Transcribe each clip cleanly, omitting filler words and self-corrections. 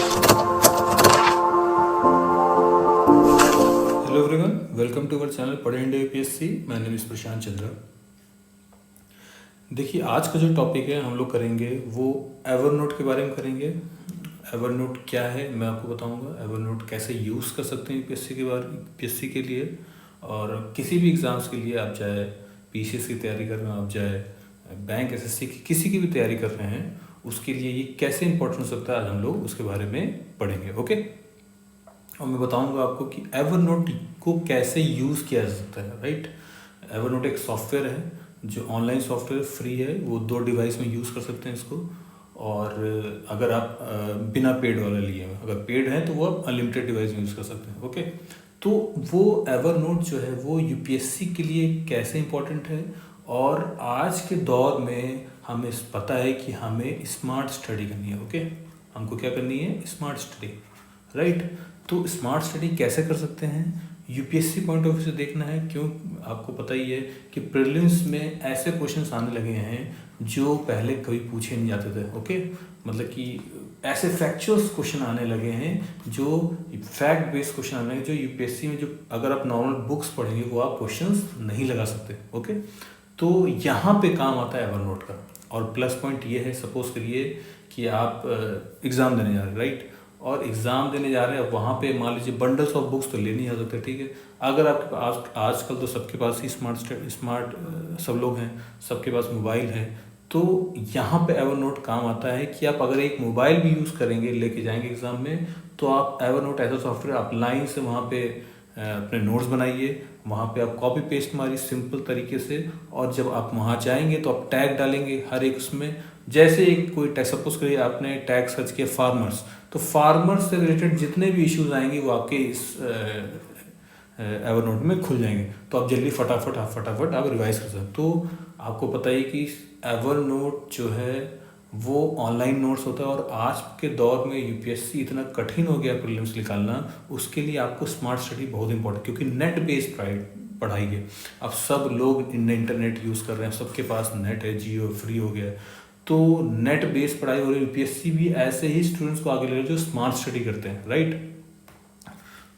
Hello everyone, welcome to our channel Padhe India UPSC. My name is Prashant Chandra. देखिए, आज का जो टॉपिक है हम लोग करेंगे वो एवरनोट के बारे में करेंगे। एवरनोट क्या है मैं आपको बताऊंगा। एवरनोट कैसे यूज़ कर सकते हैं यूपीएससी के लिए, और किसी भी एग्ज़ाम्स के लिए, आप चाहे पीसीएस की तैयारी कर रहे हो, आप चाहे बैंक एसएससी की किसी की भी तैयारी कर रहे हैं, उसके लिए ये कैसे इंपॉर्टेंट हो सकता है, आज हम लोग उसके बारे में पढ़ेंगे। ओके, और मैं बताऊंगा आपको कि एवरनोट को कैसे यूज़ किया जा सकता है। राइट, एवरनोट एक सॉफ्टवेयर है जो ऑनलाइन सॉफ्टवेयर फ्री है, वो 2 डिवाइस में यूज़ कर सकते हैं इसको। और अगर आप बिना पेड वाला लिए हैं, अगर पेड है तो वो आप अनलिमिटेड डिवाइस में यूज़ कर सकते हैं। ओके, तो वो एवरनोट जो है वो यूपीएससी के लिए कैसे इंपॉर्टेंट है, और आज के दौर में हमें पता है कि हमें स्मार्ट स्टडी करनी है। ओके, हमको क्या करनी है? Smart study. राइट, तो स्मार्ट स्टडी कैसे कर सकते हैं? यूपीएससी पॉइंट ऑफ व्यू से देखना है। क्यों? आपको पता ही है कि प्रीलिम्स में ऐसे क्वेश्चंस आने लगे हैं जो पहले कभी पूछे नहीं जाते थे। ओके, मतलब कि ऐसे फैक्चुअल्स क्वेश्चन आने लगे हैं, जो फैक्ट बेस्ड क्वेश्चन आने लगे, जो यूपीएससी में, जो अगर आप नॉर्मल बुक्स पढ़ेंगे वो आप क्वेश्चंस नहीं लगा सकते। ओके, तो यहाँ पे काम आता है एवरनोट का। और प्लस पॉइंट ये है, सपोज करिए कि आप एग्ज़ाम देने जा रहे हैं, राइट, और एग्ज़ाम देने जा रहे हैं, अब वहाँ पे मान लीजिए बंडल्स ऑफ बुक्स तो ले नहीं जा सकते। ठीक है, अगर आपके पास, आजकल तो सबके पास ही स्मार्ट सब लोग हैं, सबके पास मोबाइल है, तो यहाँ पे एवरनोट काम आता है कि आप अगर एक मोबाइल भी यूज़ करेंगे, लेके जाएंगे एग्ज़ाम में, तो आप एवरनोट ऐसा सॉफ्टवेयर, आप लाइन से वहाँ पे अपने नोट्स बनाइए, वहाँ पे आप कॉपी पेस्ट मारिए सिंपल तरीके से, और जब आप वहाँ जाएंगे तो आप टैग डालेंगे हर एक उसमें। जैसे एक कोई टैग, सपोज करिए आपने टैग सर्च किया फार्मर्स, तो फार्मर्स से रिलेटेड जितने भी इश्यूज आएंगे वो आपके इस एवरनोट में खुल जाएंगे, तो आप जल्दी फटाफट आप रिवाइज कर सकते हैं। तो आपको पता ही कि एवरनोट जो है वो ऑनलाइन नोट्स होता है, और आज के दौर में यूपीएससी इतना कठिन हो गया प्रीलिम्स निकालना, उसके लिए आपको स्मार्ट स्टडी बहुत इंपॉर्टेंट, क्योंकि नेट बेस्ड पढ़ाई है। अब सब लोग इंटरनेट यूज़ कर रहे हैं, सबके पास नेट है, जियो फ्री हो गया है, तो नेट बेस्ड पढ़ाई हो रही है। यूपीएससी भी ऐसे ही स्टूडेंट्स को आगे ले रहे हैं जो स्मार्ट स्टडी करते हैं। राइट,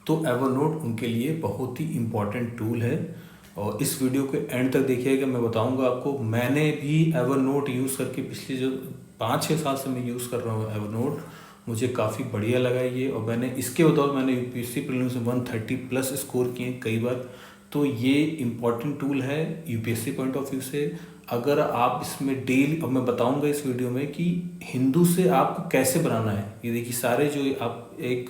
तो एवरनोट उनके लिए बहुत ही इम्पॉर्टेंट टूल है। और इस वीडियो के एंड तक देखिएगा, मैं बताऊंगा आपको। मैंने भी एवरनोट यूज़ करके पिछले जो 5-6 साल से मैं यूज़ कर रहा हूँ एवरनोट, मुझे काफ़ी बढ़िया लगा ये। और मैंने इसके बदौलत मैंने यूपीएससी प्रीलिम्स में 130+ स्कोर किए कई बार। तो ये इम्पॉर्टेंट टूल है यूपीएससी पॉइंट ऑफ व्यू से। अगर आप इसमें डेली, अब मैं बताऊंगा इस वीडियो में कि हिंदू से आपको कैसे बनाना है। ये देखिए, सारे जो आप एक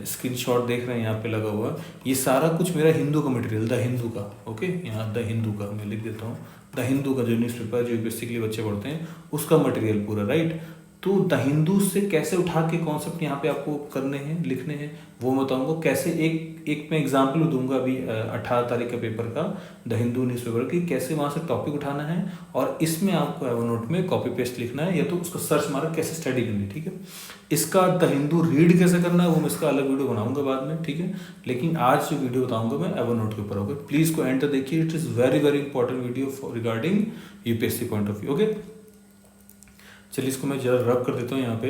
स्क्रीनशॉट देख रहे हैं यहाँ पे लगा हुआ, ये सारा कुछ मेरा हिंदू का मटेरियल, द हिंदू का। ओके, यहाँ द हिंदू का मैं लिख देता हूँ, द हिंदू का जो न्यूज़पेपर जो बेसिकली बच्चे पढ़ते हैं उसका मटेरियल पूरा। राइट, तो द हिंदू से कैसे उठा के कॉन्सेप्ट यहाँ पे आपको करने हैं, लिखने हैं, वो मैं बताऊंगा कैसे। एक मैं एग्जाम्पल दूंगा अभी 18 तारीख का पेपर का, द हिंदू न्यूज़पेपर की, कैसे वहाँ से टॉपिक उठाना है, और इसमें आपको एवरनोट में कॉपी पेस्ट लिखना है, या तो उसका सर्च मार कैसे स्टडी करनी है। ठीक है, इसका द हिंदू रीड कैसे करना है वो मैं इसका अलग वीडियो बनाऊंगा बाद में। ठीक है, लेकिन आज जो वीडियो बताऊंगा मैं एवरनोट के ऊपर होगा। प्लीज़ को एंड तक देखिए, it is very very important video for regarding UPSC point of view. Okay, चलिए इसको मैं जरा रब कर देता हूँ यहाँ पे।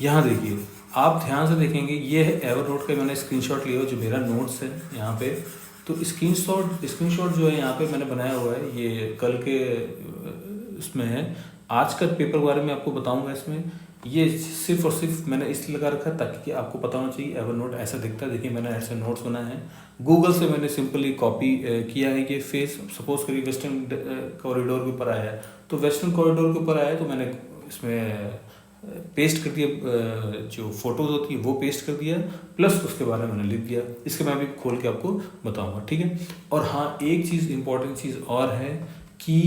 यहाँ देखिए, आप ध्यान से देखेंगे, ये है एवरनोट का मैंने स्क्रीनशॉट लिया जो मेरा नोट्स है यहाँ पे। तो स्क्रीनशॉट जो है यहाँ पे मैंने बनाया हुआ है, ये कल के उसमें है। आज का पेपर के बारे में आपको बताऊंगा इसमें। ये सिर्फ और सिर्फ मैंने इसलिए लगा रखा है ताकि कि आपको पता होना चाहिए एवरनोट ऐसा दिखता है। देखिए, मैंने ऐसे नोट्स बनाए हैं, गूगल से मैंने सिंपली कॉपी किया है। ये फेस, सपोज करिए वेस्टर्न कॉरिडोर के ऊपर आया है, तो वेस्टर्न कॉरिडोर के ऊपर आया है तो मैंने इसमें पेस्ट कर दिया, जो फोटोज होती है वो पेस्ट कर दिया, प्लस उसके बारे में मैंने लिख दिया। इसके मैं अभी खोल के आपको बताऊंगा। ठीक है, और हाँ, एक चीज़, इंपॉर्टेंट चीज़ और है कि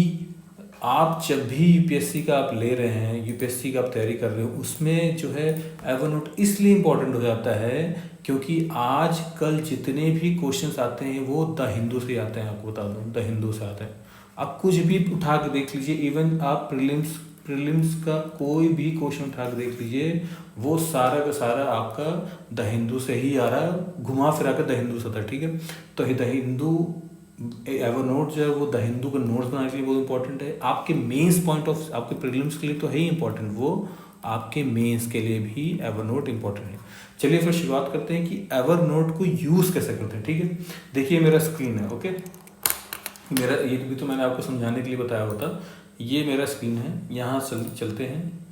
आप जब भी यूपीएससी का आप ले रहे हैं, यूपीएससी का आप तैयारी कर रहे हो, उसमें जो है एवरनोट इसलिए इम्पोर्टेंट हो जाता है क्योंकि आज कल जितने भी क्वेश्चंस आते हैं वो द हिंदू से आते हैं। आपको बता दूं, द हिंदू से आते हैं। आप कुछ भी उठा के देख लीजिए, इवन आप प्रीलिम्स का कोई भी क्वेश्चन उठा के देख लीजिए, वो सारा का सारा आपका द हिंदू से ही आ रहा है, घुमा फिरा कर द हिंदू से था। ठीक है, तो द हिंदू एवरनोट जो है वो द हिंदू का नोट्स बनाने के लिए बहुत इंपॉर्टेंट है। आपके मेंस पॉइंट ऑफ, आपके प्रीलिम्स के लिए तो है ही इंपॉर्टेंट वो, आपके मेंस के लिए भी एवरनोट इंपॉर्टेंट है। चलिए फिर शुरुआत करते हैं कि एवरनोट को यूज़ कैसे करते हैं। ठीक है, देखिए मेरा स्क्रीन है। ओके, मेरा ये भी तो मैंने आपको समझाने के लिए बताया होता। ये मेरा स्क्रीन है, यहाँ चलते हैं।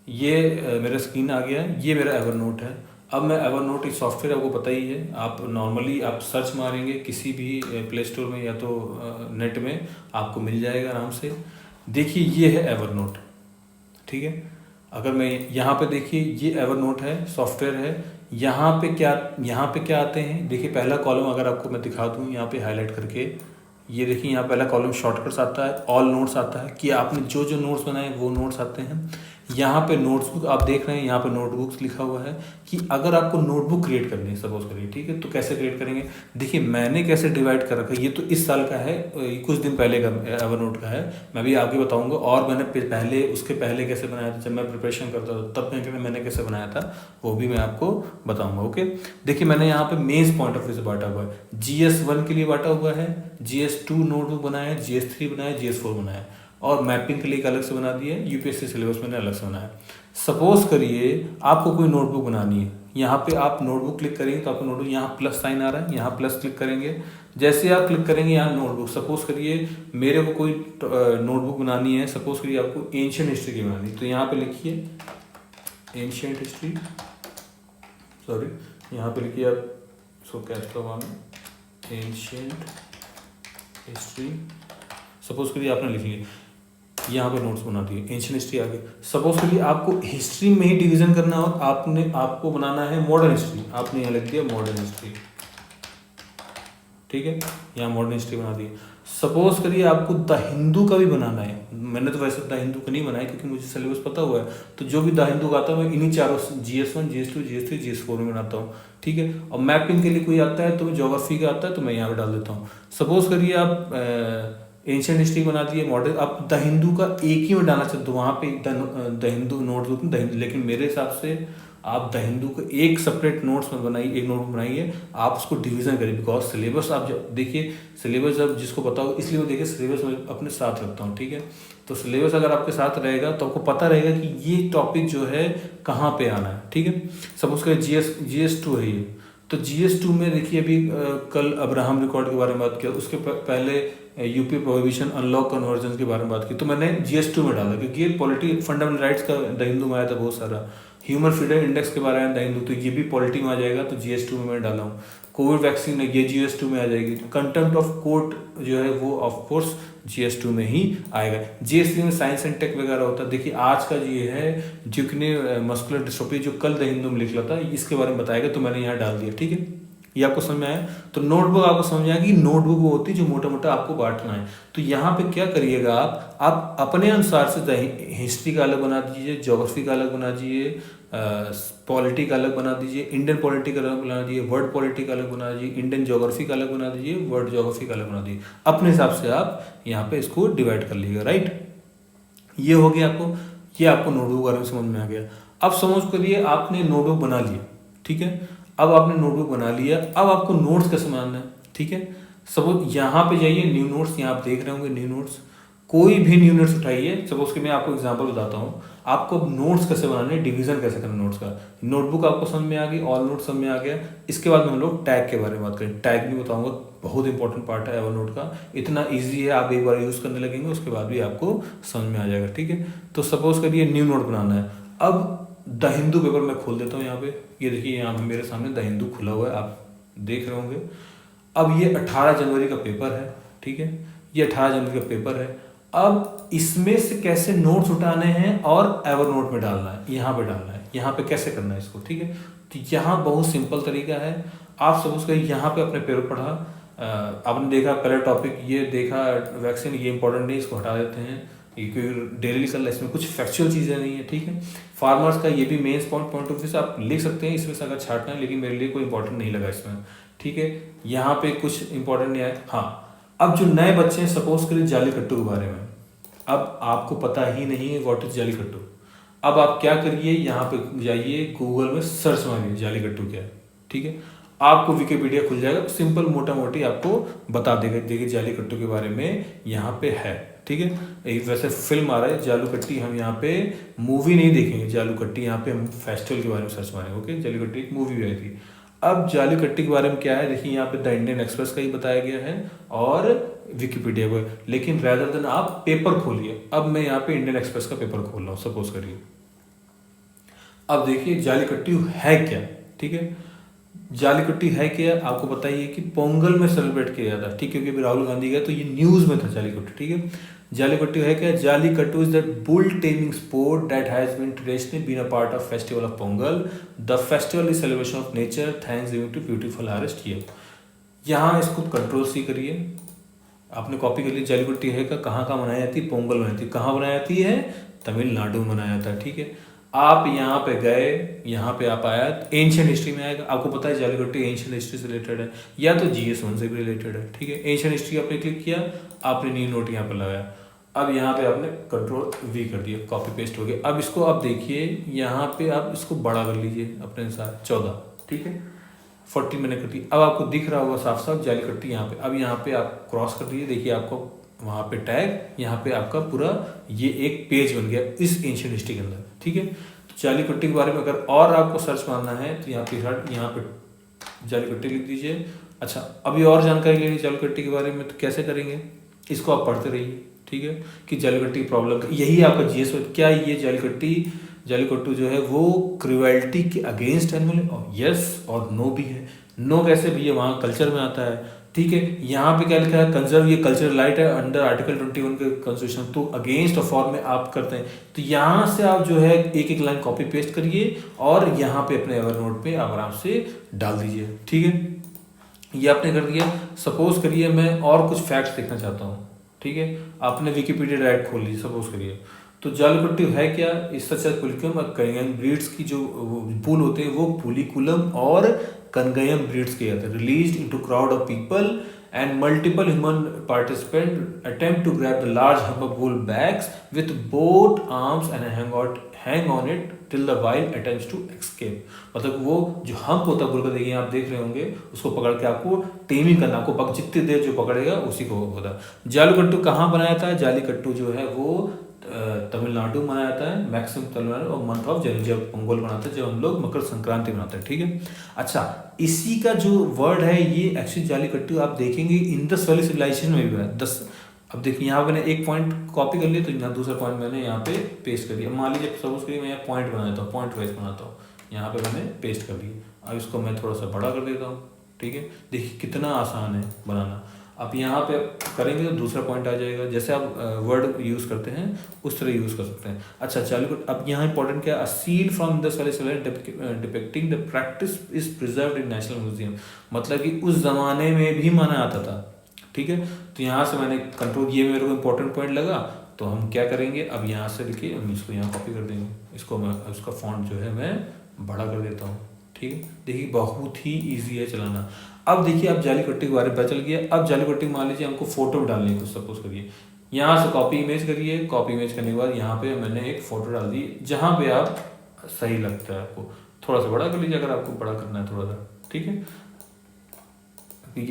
ये मेरा स्क्रीन आ गया, ये मेरा एवरनोट है। अब मैं एवरनोट एक सॉफ्टवेयर आपको पता ही है, आप नॉर्मली आप सर्च मारेंगे किसी भी प्ले स्टोर में या तो नेट में, आपको मिल जाएगा आराम से। देखिए ये है एवरनोट। ठीक है, अगर मैं यहाँ पे देखिए ये एवरनोट है, सॉफ्टवेयर है। यहाँ पे क्या आते हैं, देखिए पहला कॉलम अगर आपको मैं दिखा दूँ यहाँ पे हाईलाइट करके, ये देखिए यहाँ पहला कॉलम शॉर्टकट्स आता है, ऑल नोट्स आता है कि आपने जो जो नोट्स बनाए वो नोट्स आते हैं। यहाँ पे नोट्सबुक आप देख रहे हैं, यहाँ पे नोटबुक्स लिखा हुआ है कि अगर आपको नोटबुक क्रिएट करनी है सपोज करिए, ठीक है, तो कैसे क्रिएट करेंगे। देखिए मैंने कैसे डिवाइड कर रखा है, ये तो इस साल का है, कुछ दिन पहले का एवरनोट का है, मैं भी आगे बताऊंगा। और मैंने पहले उसके पहले कैसे बनाया था, जब मैं प्रिपरेशन करता था तब मैंने कैसे बनाया था, वो भी मैं आपको बताऊंगा। ओके, देखिए मैंने यहाँ पे मेंस पॉइंट ऑफ व्यू से बांटा हुआ है। GS1 के लिए बांटा हुआ है, GS2 नोटबुक बनाया है, GS3 बनाया, GS4 बनाया है, और मैपिंग के लिए एक अलग से बना दिया है, यूपीएससी सिलेबस मैंने अलग से बनाया है। सपोज करिए आपको कोई नोटबुक बनानी है, यहाँ पे आप नोटबुक क्लिक करेंगे तो आपको नोटबुक, यहाँ प्लस साइन आ रहा है, यहाँ प्लस क्लिक करेंगे। जैसे आप क्लिक करेंगे यहाँ नोटबुक, सपोज करिए मेरे को कोई नोटबुक बनानी है, सपोज करिए आपको एंशिएंट हिस्ट्री की बनानी है, तो यहाँ पे लिखिए एंशिएंट हिस्ट्री, सॉरी यहाँ पे लिखिए आप, so cash ancient history, suppose करिए आपने लिख लिया, यहाँ पे नोट्स बना दिए, एंशिएंट हिस्ट्री आ गई। सपोज करिए आपको हिस्ट्री में ही डिवीजन करना हो, आपको बनाना है मॉडर्न हिस्ट्री, आपने यहाँ लिख दिया मॉडर्न हिस्ट्री। ठीक है, यहाँ मॉडर्न हिस्ट्री बना दी। सपोज करिए आपको द हिंदू का भी बनाना है, मैंने तो वैसे द हिंदू का नहीं बनाया क्योंकि मुझे सिलेबस पता हुआ है, तो जो भी द हिंदू का आता है मैं इन्हीं चारों GS1 GS2 GS3 GS4 में बनाता हूँ। ठीक है, और मैपिंग के लिए कोई आता है तो ज्योग्राफी का आता है तो मैं यहाँ पे डाल देता हूँ। सपोज करिए आप एंशिएंट हिस्ट्री बना दिए, मॉडर्न, आप द हिंदू का एक ही में डालना चाहते तो वहाँ पे द हिंदू नोटबुक में लेकिन मेरे हिसाब से आप द हिंदू को एक सेपरेट नोट्स में बनाइए, एक नोटबुक बनाइए, आप उसको डिवीजन करिए, बिकॉज सिलेबस आप जब देखिए, सिलेबस जब जिसको पता हो, इसलिए वो देखिए सिलेबस मैं अपने साथ रखता हूँ। ठीक है, तो सिलेबस अगर आपके साथ रहेगा तो आपको पता रहेगा कि ये टॉपिक जो है कहाँ पे आना है। ठीक है, सपोज करिए GS2 है ये, तो GS2 में देखिए अभी कल अब्राहम रिकॉर्ड के बारे में बात किया, उसके पहले यूपी प्रोहिबिशन अनलॉक कन्वर्जन के बारे में बात की, तो मैंने GS2 में डाला क्योंकि ये पॉलिटी फंडामेंटल राइट्स का द हिंदू में आया था बहुत सारा, ह्यूमन फ्रीडम इंडेक्स के बारे में द हिंदू, तो ये भी पॉलिटी में आ जाएगा, तो GS2 में मैंने डाला हूँ। कोविड वैक्सीन ये GS2 में आ जाएगी। कंटेम्प्ट ऑफ कोर्ट जो है वो ऑफ कोर्स GS2 में ही आएगा। GS3 में साइंस एंड टेक वगैरह होता है। देखिए आज का ये है ज्यूकिने मस्कुलर डिस्ट्रोफी जो कल द हिंदू में लिख रहा था, इसके बारे में बताएगा, तो मैंने यहाँ डाल दिया। ठीक है, ये आपको समझ में आया। तो नोटबुक आपको समझ में आया कि नोटबुक वो होती है जो मोटा मोटा आपको बांटना है। तो यहाँ पे क्या करिएगा, आप अपने अनुसार से हिस्ट्री का अलग बना दीजिए, ज्योग्राफी का अलग बना दीजिए, पॉलिटी का अलग बना दीजिए, इंडियन पॉलिटी का अलग बना दीजिए, वर्ल्ड पॉलिटी का अलग बना दीजिए, इंडियन ज्योग्राफी का अलग बना दीजिए, वर्ल्ड ज्योग्राफी का अलग बना दीजिए। अपने हिसाब से आप यहाँ पे इसको डिवाइड कर लीजिएगा। राइट, ये हो गया आपको, ये आपको नोटबुक बारे में समझ में आ गया। अब समझ करिए आपने नोटबुक बना लिया। ठीक है, अब आपने नोटबुक बना लिया, अब आपको नोट्स कैसे बनाना है। ठीक है, सपोज यहाँ पे जाइए, न्यू नोट्स, यहाँ आप देख रहे होंगे न्यू नोट्स, कोई भी न्यू नोट्स उठाइए। सपोज कि मैं आपको एग्जांपल बताता हूँ, आपको नोट्स कैसे बनाने, डिवीजन कैसे करना नोट्स का। नोटबुक आपको समझ में आ गई, ऑल नोट्स समझ में आ गया। इसके बाद में हम लोग टैग के बारे में बात करें। टैग भी बताऊंगा, बहुत इंपॉर्टेंट पार्ट है एवरनोट का, इतना ईजी है, आप एक बार यूज़ करने लगेंगे उसके बाद भी आपको समझ में आ जाएगा। ठीक है, तो सपोज करिए न्यू नोट बनाना है। अब द हिंदू पेपर मैं खोल देता हूँ यहाँ पे, ये देखिए यहाँ पे मेरे सामने द हिंदू खुला हुआ है, आप देख रहे होंगे। अब ये 18 जनवरी का पेपर है। ठीक है, ये 18 जनवरी का पेपर है। अब इसमें से कैसे नोट्स उठाने हैं और एवरनोट में डालना है, यहाँ पे डालना है, यहाँ पे कैसे करना है इसको। ठीक है, तो यहाँ बहुत सिंपल तरीका है। आप सपोज करिए यहाँ पे अपने पेपर पढ़ा, आपने देखा पहला टॉपिक ये देखा वैक्सीन, ये इंपॉर्टेंट नहीं, इसको हटा देते हैं, ये डेली कर इसमें कुछ फैक्चुअल चीज़ें नहीं है। ठीक है, फार्मर्स का ये भी मेंस पॉइंट ऑफ व्यू से आप लिख सकते हैं इसमें से अगर छाटना है, लेकिन मेरे लिए कोई इंपॉर्टेंट नहीं लगा इसमें। ठीक है, यहाँ पे कुछ इंपॉर्टेंट नहीं है। हाँ, अब जो नए बच्चे हैं, सपोज करिए जालीकट्टू के बारे में, अब आपको पता ही नहीं है व्हाट इज जालीकट्टू। अब आप क्या करिए, यहाँ पे जाइए गूगल में सर्च मारिए जालीकट्टू क्या है। ठीक है, आपको विकिपीडिया खुल जाएगा, सिंपल मोटा मोटी आपको बता देगा, देखिए जालीकट्टू के बारे में यहाँ पे है। ठीक ठीक है। एक वैसे फिल्म आ रहा है जालूकट्टी, हम यहाँ पे मूवी नहीं देखेंगे जालूकट्टी, यहाँ पे हम फेस्टिवल के बारे में सर्च मारेंगे। ओके, जालूकट्टी एक मूवी भी आई थी। अब जालूकट्टी के बारे में क्या है, देखिए यहाँ पे द इंडियन एक्सप्रेस का ही बताया गया है और विकिपीडिया को, लेकिन रैदर देन आप पेपर खोलिए। अब मैं यहाँ पे इंडियन एक्सप्रेस का पेपर खोल रहा हूँ, सपोज करिए। अब देखिए जालीकट्टी है क्या, ठीक है। जालीकट्टी है क्या, आपको पता ही है कि पोंगल में सेलिब्रेट किया जाता है, ठीक, क्योंकि अभी राहुल गांधी गए तो ये न्यूज में था जालीकट्टी, ठीक है। जालीकट्टी है क्या, Jallikattu is the bull taming sport that has been traditionally been a part of festival of Pongal. The festival is celebration of nature thanks giving to beautiful harvest year. यहाँ इसको कंट्रोल सी करिए, आपने कॉपी कर ली। जालीकट्टी है का कहाँ कहाँ मनाई जाती है, पोंगल मनाई जाती है। कहाँ बनाई जाती है, तमिलनाडु में मनाया जाता है, ठीक है। आप यहाँ पे गए, यहाँ पे आप आया, एंशियंट हिस्ट्री में आएगा। आपको पता है जालीकट्टी एंशियंट हिस्ट्री से रिलेटेड है या तो GS1 से भी रिलेटेड है, ठीक है। एंशियंट हिस्ट्री आपने क्लिक किया, आपने न्यू नोट यहाँ पे लगाया। अब यहाँ पे आपने Ctrl+V कर दिया, कॉपी पेस्ट हो गया। अब इसको आप देखिए, यहाँ पे आप इसको बड़ा कर लीजिए अपने अनुसार, 14, ठीक है। 40 मैंने कर दी। अब आपको दिख रहा होगा साफ साफ जालीकट्टी यहाँ पे। अब यहाँ पे आप क्रॉस कर दीजिए, देखिए आपको वहाँ पे टैग, यहाँ पे आपका पूरा ये एक पेज बन गया इस एंशियंट हिस्ट्री के अंदर, ठीक है। तो जालीकट्टी के बारे में अगर और आपको सर्च मारना है तो यहाँ पे जालीकट्टी लिख दीजिए। अच्छा, अभी और जानकारी लेनी जालीकट्टी के बारे में तो कैसे करेंगे, इसको आप पढ़ते रहिए, ठीक है, कि जालीकट्टी प्रॉब्लम यही आपका GS, क्या ये जालीकट्टू जो है वो क्रुएल्टी के अगेंस्ट एनिमल, यस और नो भी है। नो कैसे भैया, वहाँ कल्चर में आता है, ठीक है। यहाँ पे क्या लिखा है, कंजर्व, ये कल्चरल राइट है अंडर आर्टिकल 21 के कॉन्स्टिट्यूशन, तो अगेंस्ट और फॉर में आप करते हैं। तो यहाँ से आप जो है एक एक लाइन कॉपी पेस्ट करिए और यहाँ पे अपने एवरनोट पे आप आराम से डाल दीजिए, ठीक है। ये आपने कर दिया। सपोज करिए मैं और कुछ फैक्ट्स देखना चाहता हूँ, ठीक है। आपने विकिपीडिया डायरेक्ट खोल ली, सपोज करिए। तो जालीकट्टी है क्या, इस सच पुलिकुलम और कनगयम ब्रीड्स की जो बुल होते हैं वो पुलिकुलम और कनगयम ब्रीड्स के जाते हैं। Released into crowd of people and multiple human participant attempt to grab the large hump of bull bags with both arms and hang on it till the wild attempts to escape. मतलब वो जो hump होता है bull का, देखिए आप देख रहे होंगे, उसको पकड़ के आपको टेमिंग करना, आपको जितनी देर जो पकड़ेगा उसी को होता है। जालीकट्टू कहाँ बनाया था, जालीकट्टू जो है वो तमिलनाडु मनाया जाता है, मैक्सिमम तमिलनाडु, और मंथ ऑफ जनवरी जब पोंगल मनाते हैं, जब हम लोग मकर संक्रांति मनाते हैं, ठीक है। अच्छा, इसी का जो वर्ड है ये एक्चुअली जालीकट्टू आप देखेंगे इंडस वैली सिविलाइजेशन में भी है। 10, अब देखिए यहाँ मैंने एक पॉइंट कॉपी कर लिया, तो यहाँ दूसरा पॉइंट मैंने यहाँ पे पेस्ट कर दिया। मान लीजिए सपोज करिए मैं यहाँ पॉइंट बना देता हूँ, पॉइंट वाइज बनाता हूँ, यहाँ पे मैंने पेस्ट कर दिया। अब इसको मैं थोड़ा सा बड़ा कर देता हूँ, ठीक है। देखिए कितना आसान है बनाना। आप यहाँ पे करेंगे तो दूसरा पॉइंट आ जाएगा, जैसे आप वर्ड यूज़ करते हैं उस तरह यूज़ कर सकते हैं। अच्छा चलो, अब यहाँ इंपॉर्टेंट क्या है, a seal from the depicting the practice is preserved in national museum. मतलब कि उस जमाने में भी माना आता था, ठीक है। तो यहाँ से मैंने कंट्रोल, ये मेरे को इंपॉर्टेंट पॉइंट लगा, तो हम क्या करेंगे, अब यहाँ से लिखे हम इसको यहाँ कॉपी कर देंगे। इसको मैं उसका फॉन्ट जो है मैं बड़ा कर देता हूँ, ठीक है। देखिए बहुत ही ईजी है चलाना। अब देखिए आप जालीकट्टी के बारे में पता चल गया। अब जालीकट्टी मान लीजिए हमको फोटो डालनी है कुछ, सपोज करिए यहाँ से कॉपी इमेज करिए। कॉपी इमेज करने के बाद यहाँ पे मैंने एक फोटो डाल दी, जहाँ पे आप सही लगता है आपको, थोड़ा सा बड़ा कर लीजिए अगर आपको बड़ा करना है थोड़ा सा, ठीक है।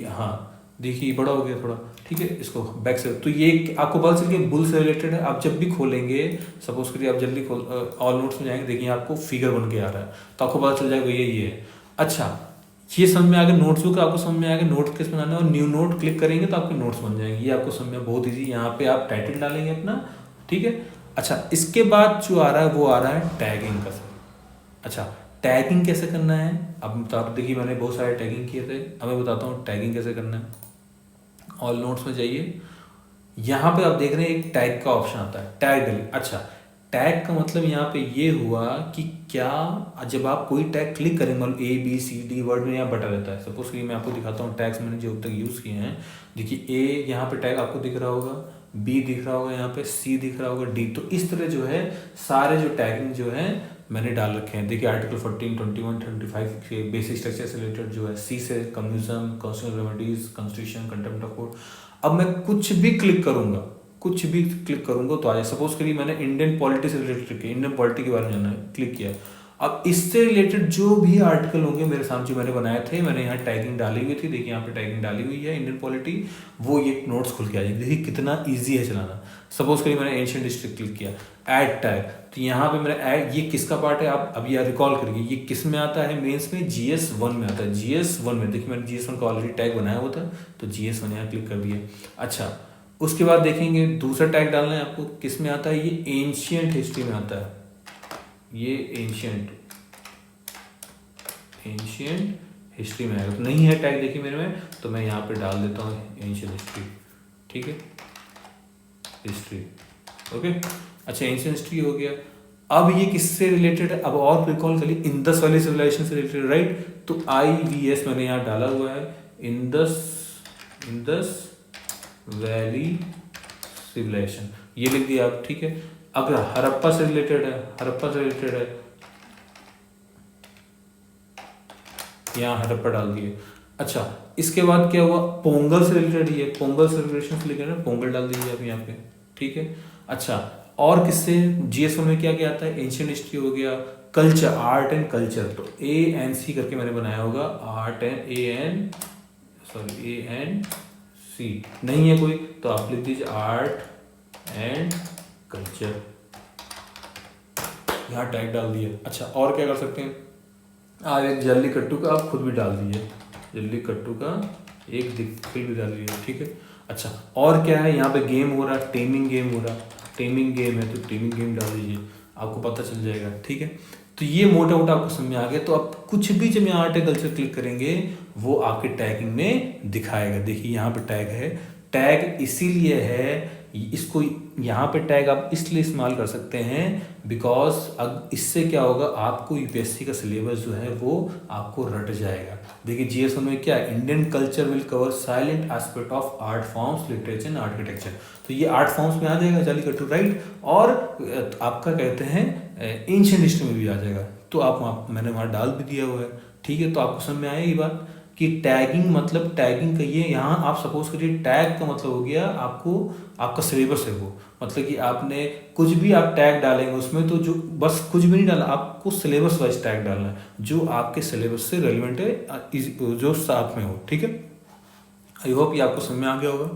हाँ देखिए बड़ा हो गया थोड़ा, ठीक है। इसको बैक से, तो ये आपको पता चल गया बुल से रिलेटेड है। आप जब भी खोलेंगे, सपोज करिए आप जल्दी खोल ऑल नोट्स में जाएंगे, देखिए आपको फिगर बन के आ रहा है, तो आपको पता चल जाएगा ये है। अच्छा, ये समझ में आ गया, नोट्स बुक आपको समझ में आ गया, नोट किस बनाना है, और न्यू नोट क्लिक करेंगे तो आपके नोट्स बन जाएंगे। ये आपको समझ में बहुत ईजी। यहाँ पे आप टाइटल डालेंगे अपना, ठीक है। अच्छा, इसके बाद जो आ रहा है वो आ रहा है टैगिंग का। अच्छा, टैगिंग कैसे करना है, अब तो आप देखिए मैंने बहुत सारे टैगिंग किए थे, अब मैं बताता हूँ टैगिंग कैसे करना है। ऑल नोट्स में जाइए, यहाँ पे आप देख रहे हैं एक टैग का ऑप्शन आता है, टैग डिलीट। अच्छा, टैग का मतलब यहाँ पे ये हुआ कि क्या जब आप कोई टैग क्लिक करेंगे, मतलब ABCD वर्ड में यहाँ बटा रहता है। सपोज कि मैं आपको दिखाता हूँ टैग्स मैंने जो अब तक यूज़ किए हैं। देखिए A यहाँ पे टैग आपको दिख रहा होगा, B दिख रहा होगा, यहाँ पे C दिख रहा होगा, D। तो इस तरह जो है सारे जो टैगिंग जो है मैंने डाल रखे हैं। देखिए आर्टिकल 14, 21, 25 के बेसिक स्ट्रक्चर से रिलेटेड जो है, C से communism, constitutional remedies, constitution, contempt of court. अब मैं कुछ भी क्लिक करूंगा, कुछ भी क्लिक करूंगा तो आ जाए। सपोज करिए मैंने इंडियन पॉलिटी से रिलेटेड किया, इंडियन पॉलिटी के बारे में जानना है, क्लिक किया। अब इससे रिलेटेड जो भी आर्टिकल होंगे मेरे सामने जो मैंने बनाए थे, मैंने यहाँ टैगिंग डाली हुई थी, देखिए यहाँ पे टैगिंग डाली हुई है इंडियन पॉलिटी, वो ये नोट्स खुल के आ जाएगी। देखिए कितना ईजी है चलाना। सपोज करिए मैंने एंशिएंट हिस्ट्री क्लिक किया, ऐड टैग, तो यहाँ पे मैंने ऐड, ये किसका पार्ट है आप अभी यार रिकॉल करिए, ये किस में आता है मेंस में, GS1 में आता है। GS1 में देखिए मैंने GS1 का ऑलरेडी टैग बनाया हुआ था, तो GS1 यहाँ क्लिक कर दिए। अच्छा, उसके बाद देखेंगे दूसरा टैग डालना है आपको, किस में आता है, ये एंशिएंट हिस्ट्री में आता है, ये एंशिएंट हिस्ट्री में आएगा। तो नहीं है टैग देखिए मेरे में, तो मैं यहाँ पे डाल देता हूँ एंशिएंट हिस्ट्री, ठीक है, हिस्ट्री, ओके। अच्छा, एंशिएंट हिस्ट्री हो गया। अब ये किससे रिलेटेड है, अब और रिकॉल कर लीजिए, इंदस वैली सिविलाइजेशन से रिलेटेड, राइट। तो IVS मैंने यहाँ डाला हुआ है, इंदस वैली सिविलाइजेशन, ये लिख दिया आप, ठीक है। अगर हड़प्पा से रिलेटेड है, यहाँ हड़प्पा डाल दिए। अच्छा, इसके बाद क्या हुआ, पोंगल से रिलेटेड ही है, पोंगल सेलिब्रेशन से लेकर ना, पोंगल डाल दीजिए आप यहाँ पे, ठीक है। अच्छा, और किससे, GS1 में क्या क्या आता है, एंशिएंट हिस्ट्री हो गया, कल्चर, आर्ट एंड कल्चर, तो ANC करके मैंने बनाया होगा, आर्ट एंड ANC, नहीं है कोई तो आप लिख दीजिए आर्ट एंड कल्चर, यहाँ टैग डाल दिया। अच्छा, और क्या कर सकते हैं, एक जल्लीकट्टू का आप खुद भी डाल दीजिए, जल्लीकट्टू का एक दिक्कत भी डाल दीजिए, ठीक है। अच्छा, और क्या है, यहाँ पे गेम हो रहा है, टेमिंग गेम हो रहा, टेमिंग गेम है तो टेमिंग गेम डाल दीजिए, आपको पता चल जाएगा, ठीक है। तो ये मोटा मोटा आपको समझ में आ गया। तो आप कुछ भी जब यहाँ आर्ट एंड कल्चर क्लिक करेंगे वो आपके टैगिंग में दिखाएगा। देखिए यहाँ पे टैग है, टैग इसीलिए है, इसको यहाँ पे टैग आप इसलिए इस्तेमाल कर सकते हैं बिकॉज अब इससे क्या होगा, आपको यूपीएससी का सिलेबस जो है वो आपको रट जाएगा। देखिए GS1 में क्या, Indian culture will cover silent aspect of art forms, literature and architecture, तो ये आर्ट फॉर्म्स में आ जाएगा जल्लीकट्टू, राइट। और आपका कहते हैं एंशिएंट हिस्ट्री में भी आ जाएगा, तो आप वहाँ मैंने वहाँ डाल भी दिया हुआ है, ठीक है। तो आपको समझ में आया ये बात कि टैगिंग मतलब, टैगिंग कहिए यहाँ आप सपोज करिए, टैग का मतलब हो गया आपको, आपका सिलेबस है वो, मतलब कि आपने कुछ भी आप टैग डालेंगे उसमें, तो जो बस कुछ भी नहीं डाला, आपको सिलेबस वाइज टैग डालना है जो आपके सिलेबस से रेलिवेंट है, जो साथ में हो, ठीक है। आई होप ये आपको समझ में आ गया होगा,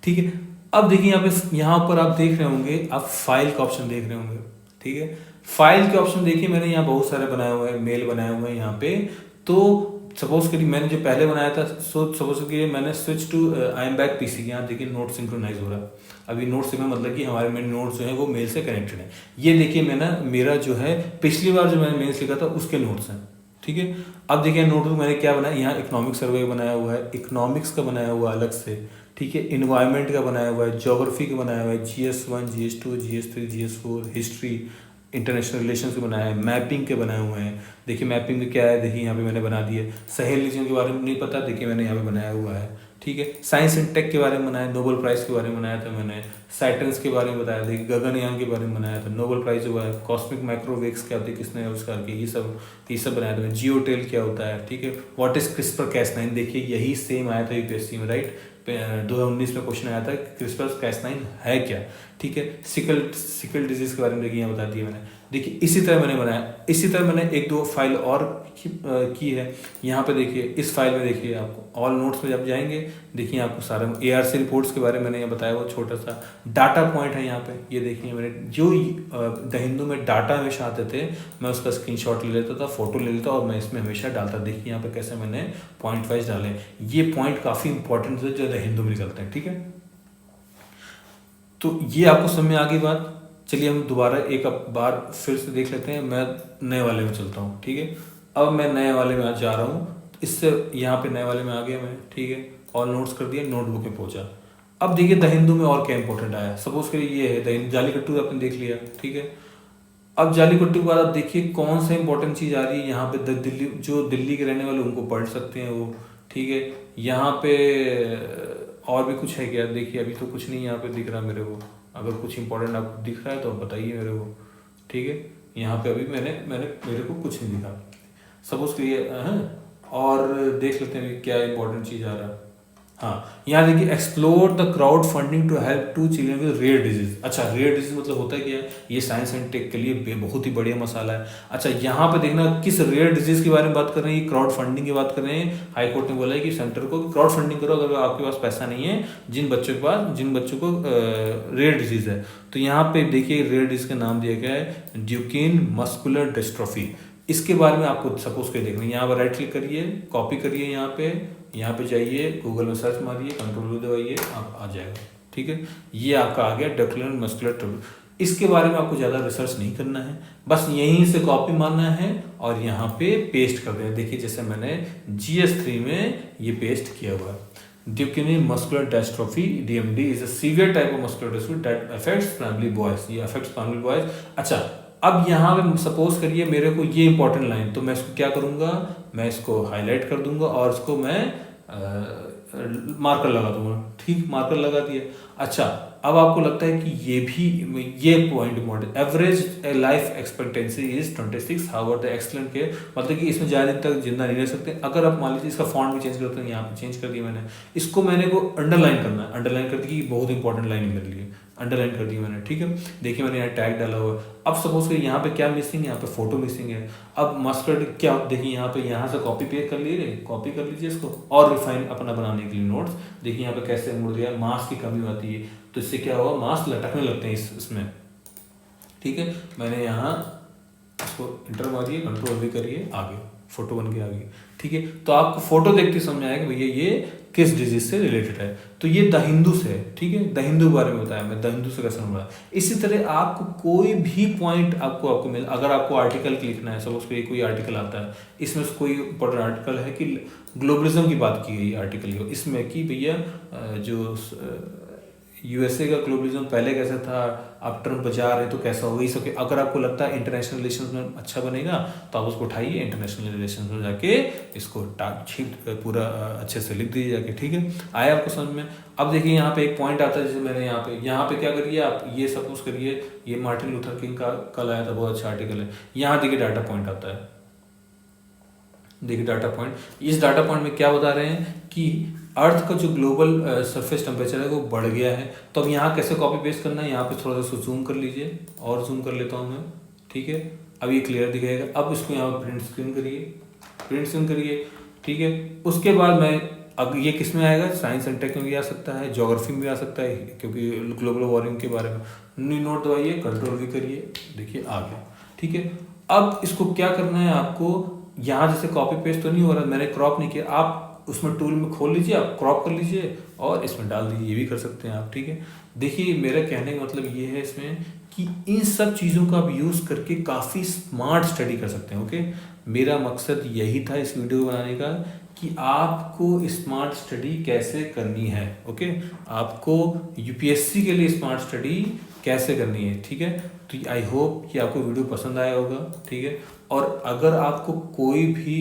ठीक है। अब देखिए यहाँ पर आप देख रहे होंगे, आप फाइल का ऑप्शन देख रहे होंगे, ठीक है। फाइल के ऑप्शन देखिए, मैंने यहाँ बहुत सारे बनाए हुए हैं, मेल बनाए हुए हैं यहाँ पे। तो सपोज करिए मैंने जो पहले बनाया था, सपोज करिए मैंने switch to I am back PC, यहाँ देखिए नोट सिंक्रोनाइज हो रहा है। अभी नोट से मतलब कि हमारे मेन नोट्स जो है वो मेल से कनेक्टेड है। ये देखिए मेरा जो है पिछली बार जो मैंने मेल्स लिखा था उसके नोट्स हैं, ठीक है। अब देखिए नोटबुक मैंने क्या बनाया, यहाँ इकोनॉमिक सर्वे बनाया हुआ है, इकोनॉमिक्स का बनाया हुआ है अलग से, ठीक है। इन्वायरमेंट का बनाया हुआ है, ज्योग्राफी का बनाया हुआ है, GS1, GS2, GS3, GS4, history, international relation के बनाए हैं, मैपिंग के बनाए हुए हैं। देखिए मैपिंग में क्या है, देखिए यहाँ पे मैंने बना दिए। सहेल रीजन के बारे में नहीं पता, देखिए मैंने यहाँ पे बनाया हुआ है, ठीक है। साइंस एंड टेक के बारे में बनाया, नोबेल प्राइज के बारे में बनाया था मैंने, सैटर्न्स के बारे में बताया, देखिए गगनयान के बारे में बनाया था, नोबेल प्राइज हुआ है, कॉस्मिक माइक्रोवेव्स क्या होती है, किसने आविष्कार किया, ये सब बनाया था। जियोटेल क्या होता है, ठीक है। व्हाट इज CRISPR-Cas9, देखिए यही सेम आया था यूपीएससी में, राइट। 2019 में क्वेश्चन आया था CRISPR-Cas9 है क्या, ठीक है। सिकल डिजीज के बारे में देखिए यहाँ बता दिया मैंने। देखिए इसी तरह मैंने बनाया, इसी तरह मैंने एक दो फाइल और की है यहाँ पे। देखिए इस फाइल में देखिए आपको ऑल नोट्स में जब जाएंगे, देखिए आपको सारा ARC रिपोर्ट्स के बारे में मैंने ये बताया, वो छोटा सा डाटा पॉइंट है यहाँ पे। ये देखिए मैंने जो द हिंदू में डाटा हमेशा आते थे, मैं उसका स्क्रीनशॉट ले लेता था, फोटो ले लेता और मैं इसमें हमेशा डालता। देखिए यहाँ पे कैसे मैंने पॉइंट वाइज डाले, ये पॉइंट काफ़ी इंपॉर्टेंट है जो द हिंदू में निकलते हैं, ठीक है। तो ये आपको समझ में आ गई बात। चलिए हम दोबारा एक बार फिर से देख लेते हैं। मैं नए वाले में चलता हूँ, ठीक है। अब मैं नए वाले में आज जा रहा हूँ, इससे यहाँ पे नए वाले में आ गया मैं, ठीक है। और नोट्स कर दिया, नोटबुक में पहुँचा। अब देखिए द हिंदू में और क्या इंपॉर्टेंट आया। सपोज करिए ये है द हिंदू, जालीकट्टू आपने देख लिया, ठीक है। अब जालीकट्टू के बाद आप देखिए कौन सा इंपॉर्टेंट चीज़ आ रही है यहाँ पे, दिल्ली, जो दिल्ली के रहने वाले उनको पढ़ सकते हैं वो, ठीक है। यहाँ पे और भी कुछ है क्या, देखिए अभी तो कुछ नहीं यहाँ पे दिख रहा मेरे को। अगर कुछ इंपॉर्टेंट आपको दिख रहा है तो बताइए मेरे को, ठीक है। यहाँ पे अभी मैंने मेरे को कुछ नहीं दिखा। सपोज करिए और देख लेते हैं क्या इंपॉर्टेंट चीज़ आ रहा है। हाँ, यहाँ देखिए explore the crowd funding to help to children with rare disease. अच्छा, रेयर डिजीज मतलब होता है क्या है, ये साइंस एंड टेक के लिए बहुत ही बढ़िया मसाला है। अच्छा, यहाँ पे देखना किस रेयर डिजीज के बारे में बात कर रहे हैं, क्राउड फंडिंग की बात कर रहे हैं। हाई कोर्ट ने बोला है कि सेंटर को क्राउड फंडिंग करो अगर आपके पास पैसा नहीं है, जिन बच्चों को रेयर डिजीज है। तो यहाँ पे देखिए रेयर डिजीज का नाम दिया गया है ड्यूकेन मस्कुलर डिस्ट्रॉफी। इसके बारे में आपको सपोज कर देखना है, यहाँ पर राइट क्लिक करिए, कॉपी करिए, यहाँ पे जाइए, गूगल में सर्च मारिए, कंट्रोल दबाइए, आप आ जाएगा। ठीक है, ये आपका आ गया ड्यूकेन मस्कुलर डिस्ट्रॉफी। इसके बारे में आपको ज़्यादा रिसर्च नहीं करना है, बस यहीं से कॉपी मारना है और यहाँ पे पेस्ट कर देना। देखिए जैसे मैंने GS3 में ये पेस्ट किया हुआ है। Duquesne muscular dystrophy DMD is a severe type of muscular dystrophy that affects primary boys. ये अफेक्ट्स प्राइमरी बॉयज। अच्छा, अब यहाँ पे सपोज करिए मेरे को ये इंपॉर्टेंट लाइन, तो मैं इसको क्या करूँगा, मैं इसको हाईलाइट कर दूंगा और इसको मैं मार्कर लगा दूंगा। ठीक, मार्कर लगा दिया। अच्छा, अब आपको लगता है कि ये point important, average life expectancy is 26, however the excellent care, मतलब कि इसमें ज़्यादा दिन तक जिंदा नहीं रह सकते। अगर आप मान लीजिए इसका फॉन्ट भी चेंज करते हैं, यहाँ पे चेंज कर दिया मैंने, इसको मैंने को अंडरलाइन करना है, अंडरलाइन कर दी, बहुत इंपॉर्टेंट लाइन है मेरे लिए, अंडरलाइन कर दी मैंने। ठीक है, देखिए मैंने यहाँ टैग डाला हुआ है। अब सपोज करिए यहाँ पे क्या मिसिंग है, यहाँ पे फोटो मिसिंग है। अब मस्टर्ड क्या, देखिए यहाँ से कॉपी पेस्ट कर लीजिए, कॉपी कर लीजिए इसको और रिफाइन अपना बनाने के लिए नोट्स। देखिए यहाँ पे कैसे मुड़ दिया, मास की कमी होती है, तो इससे क्या होगा, मास लटकने लगते हैं इसमें। ठीक है, मैंने यहाँ इसको इंटर मारिए, कंट्रोल भी करिए, आगे फोटो बन के आ गई। ठीक है, तो आपको फोटो देखते समझ आएगा भैया ये किस डिजीज से रिलेटेड है। तो ये द हिंदू से है। ठीक है, द हिंदू बारे में बताया मैं, द हिंदू से कैसे मिला। इसी तरह आपको कोई भी पॉइंट आपको मिल, अगर आपको आर्टिकल लिखना है, सपोज कोई आर्टिकल आता है, इसमें कोई इंपॉर्टेंट आर्टिकल है कि ग्लोबलिज्म की बात की गई आर्टिकल को, इसमें कि भैया जो USA का ग्लोबलिज्म पहले कैसा था, आप ट्रम्प बचा रहे तो कैसा होगा, ये सब। अगर आपको लगता है इंटरनेशनल रिलेशंस में अच्छा बनेगा तो आप उसको उठाइए, इंटरनेशनल रिलेशंस में जाके इसको पूरा अच्छे से लिख दीजिए जाके। ठीक है, आया आपको समझ में। अब देखिए यहाँ पे एक पॉइंट आता है, जैसे मैंने यहाँ पे क्या करिए, आप ये सपोज करिए, ये मार्टिन लूथर किंग का कल आया था, बहुत अच्छा आर्टिकल है। यहाँ देखिए डाटा पॉइंट आता है, देखिए डाटा पॉइंट। इस डाटा पॉइंट में क्या बता रहे हैं कि अर्थ का जो ग्लोबल सरफेस टेम्परेचर है वो बढ़ गया है। तो अब यहाँ कैसे कॉपी पेस्ट करना है, यहाँ पे थोड़ा सा जूम कर लीजिए, और जूम कर लेता हूँ मैं। ठीक है, अब ये क्लियर दिखेगा। अब इसको यहाँ पर प्रिंट स्क्रीन करिए। ठीक है, उसके बाद मैं, अब ये किस में आएगा, साइंस एंड टेक में भी आ सकता है, ज्योग्राफी में भी आ सकता है, क्योंकि ग्लोबल वार्मिंग के बारे में। न्यू नोट दबाइए, कंट्रोल भी करिए, देखिए आ गया। ठीक है, अब इसको क्या करना है आपको, यहाँ जैसे कॉपी पेस्ट तो नहीं हो रहा, मैंने क्रॉप नहीं किया, आप उसमें टूल में खोल लीजिए, आप क्रॉप कर लीजिए और इसमें डाल दीजिए, ये भी कर सकते हैं आप। ठीक है, देखिए मेरा कहने का मतलब ये है इसमें कि इन सब चीज़ों का आप यूज़ करके काफ़ी स्मार्ट स्टडी कर सकते हैं। ओके, मेरा मकसद यही था इस वीडियो बनाने का कि आपको स्मार्ट स्टडी कैसे करनी है। ओके, आपको UPSC के लिए स्मार्ट स्टडी कैसे करनी है। ठीक है, तो आई होप कि आपको वीडियो पसंद आया होगा। ठीक है, और अगर आपको कोई भी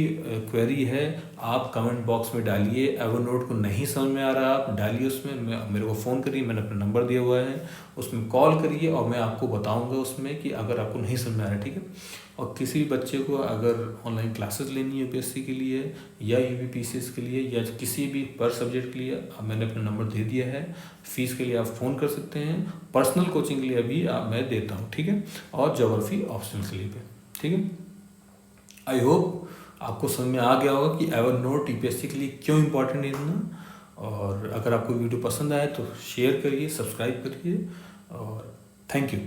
क्वेरी है आप कमेंट बॉक्स में डालिए। एवरनोट को नहीं समझ में आ रहा आप डालिए उसमें, मेरे को फ़ोन करिए, मैंने अपना नंबर दिया हुआ है, उसमें कॉल करिए और मैं आपको बताऊंगा उसमें कि अगर आपको नहीं समझ में आ रहा है। ठीक है, और किसी भी बच्चे को अगर ऑनलाइन क्लासेस लेनी है UPSC के लिए या UPPCS के लिए या किसी भी पर सब्जेक्ट के लिए, मैंने अपना नंबर दे दिया है। फीस के लिए आप फ़ोन कर सकते हैं, पर्सनल कोचिंग के लिए अभी मैं देता हूँ। ठीक है, और ज्योग्राफी ऑप्शनल के लिए भी। ठीक है, आई होप आपको समझ में आ गया होगा कि एवरनोट UPSC के लिए क्यों इंपॉर्टेंट है इतना। और अगर आपको वीडियो पसंद आए तो शेयर करिए, सब्सक्राइब करिए, और थैंक यू।